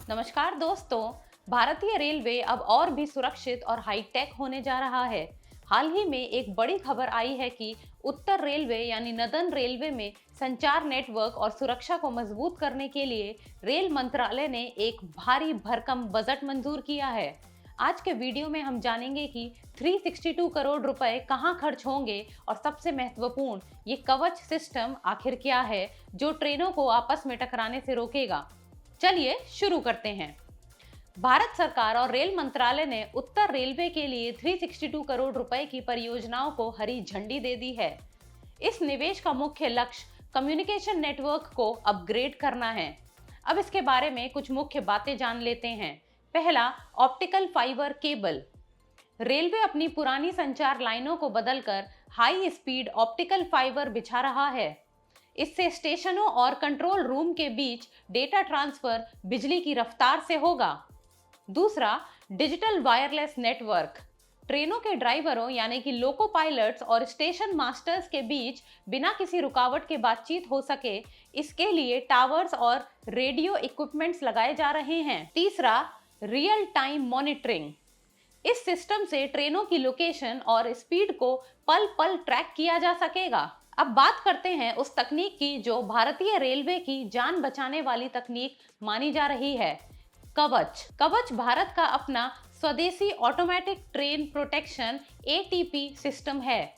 नमस्कार दोस्तों। भारतीय रेलवे अब और भी सुरक्षित और हाईटेक होने जा रहा है। हाल ही में एक बड़ी खबर आई है कि उत्तर रेलवे यानी नदन रेलवे में संचार नेटवर्क और सुरक्षा को मजबूत करने के लिए रेल मंत्रालय ने एक भारी भरकम बजट मंजूर किया है। आज के वीडियो में हम जानेंगे कि 362 करोड़ रुपए कहां खर्च होंगे और सबसे महत्वपूर्ण ये कवच सिस्टम आखिर क्या है जो ट्रेनों को आपस में टकराने से रोकेगा। चलिए शुरू करते हैं। भारत सरकार और रेल मंत्रालय ने उत्तर रेलवे के लिए 362 करोड़ रुपए की परियोजनाओं को हरी झंडी दे दी है। इस निवेश का मुख्य लक्ष्य कम्युनिकेशन नेटवर्क को अपग्रेड करना है। अब इसके बारे में कुछ मुख्य बातें जान लेते हैं। पहला, ऑप्टिकल फाइबर केबल। रेलवे अपनी पुरानी संचार लाइनों को बदलकर हाई स्पीड ऑप्टिकल फाइबर बिछा रहा है। इससे स्टेशनों और कंट्रोल रूम के बीच डेटा ट्रांसफर बिजली की रफ्तार से होगा। दूसरा, डिजिटल वायरलेस नेटवर्क। ट्रेनों के ड्राइवरों यानी कि लोको पायलट्स और स्टेशन मास्टर्स के बीच बिना किसी रुकावट के बातचीत हो सके, इसके लिए टावर्स और रेडियो इक्विपमेंट्स लगाए जा रहे हैं। तीसरा, रियल टाइम मॉनिटरिंग। इस सिस्टम से ट्रेनों की लोकेशन और स्पीड को पल पल ट्रैक किया जा सकेगा। अब बात करते हैं उस तकनीक की जो भारतीय रेलवे की जान बचाने वाली तकनीक मानी जा रही है, कवच। कवच भारत का अपना स्वदेशी automatic train protection ATP system है।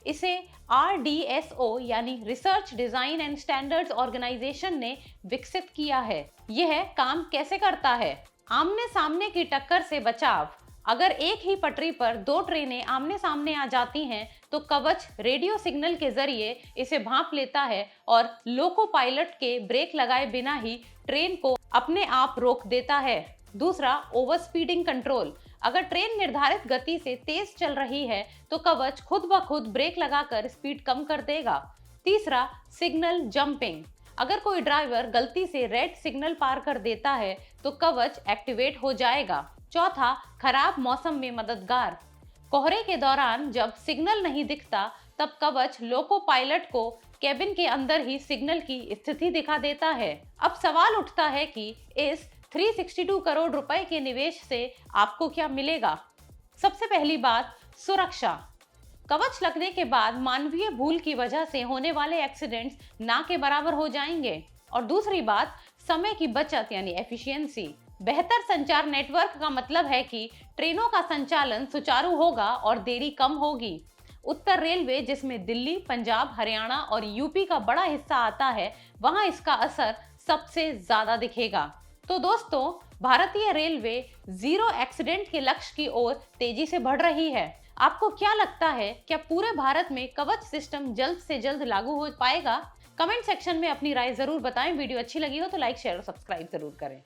इसे RDSO यानी research design and standards organisation ने विकसित किया है। यह काम कैसे करता है? आमने सामने की टक्कर से बचाव। अगर एक ही पटरी पर दो ट्रेनें आमने सामने आ जाती हैं तो कवच रेडियो सिग्नल के जरिए इसे भांप लेता है और लोको पायलट के ब्रेक लगाए बिना ही ट्रेन को अपने आप रोक देता है। दूसरा, ओवर स्पीडिंग कंट्रोल। अगर ट्रेन निर्धारित गति से तेज चल रही है तो कवच खुद ब खुद ब्रेक लगाकर स्पीड कम कर देगा। तीसरा, सिग्नल जंपिंग। अगर कोई ड्राइवर गलती से रेड सिग्नल पार कर देता है तो कवच एक्टिवेट हो जाएगा। चौथा, खराब मौसम में मददगार। कोहरे के दौरान जब सिग्नल नहीं दिखता तब कवच लोको पायलट को केबिन के अंदर ही सिग्नल की स्थिति दिखा देता है। अब सवाल उठता है कि इस 362 करोड़ रुपए के निवेश से आपको क्या मिलेगा? सबसे पहली बात, सुरक्षा। कवच लगने के बाद मानवीय भूल की वजह से होने वाले एक्सीडेंट्स ना के बराबर हो जाएंगे। और दूसरी बात, समय की बचत यानी एफिशिएंसी। बेहतर संचार नेटवर्क का मतलब है कि ट्रेनों का संचालन सुचारू होगा और देरी कम होगी। उत्तर रेलवे, जिसमें दिल्ली, पंजाब, हरियाणा और यूपी का बड़ा हिस्सा आता है, वहां इसका असर सबसे ज्यादा दिखेगा। तो दोस्तों, भारतीय रेलवे जीरो एक्सीडेंट के लक्ष्य की ओर तेजी से बढ़ रही है। आपको क्या लगता है, क्या पूरे भारत में कवच सिस्टम जल्द से जल्द लागू हो पाएगा? कमेंट सेक्शन में अपनी राय जरूर बताएं। वीडियो अच्छी लगी हो तो लाइक, शेयर और सब्सक्राइब जरूर करें।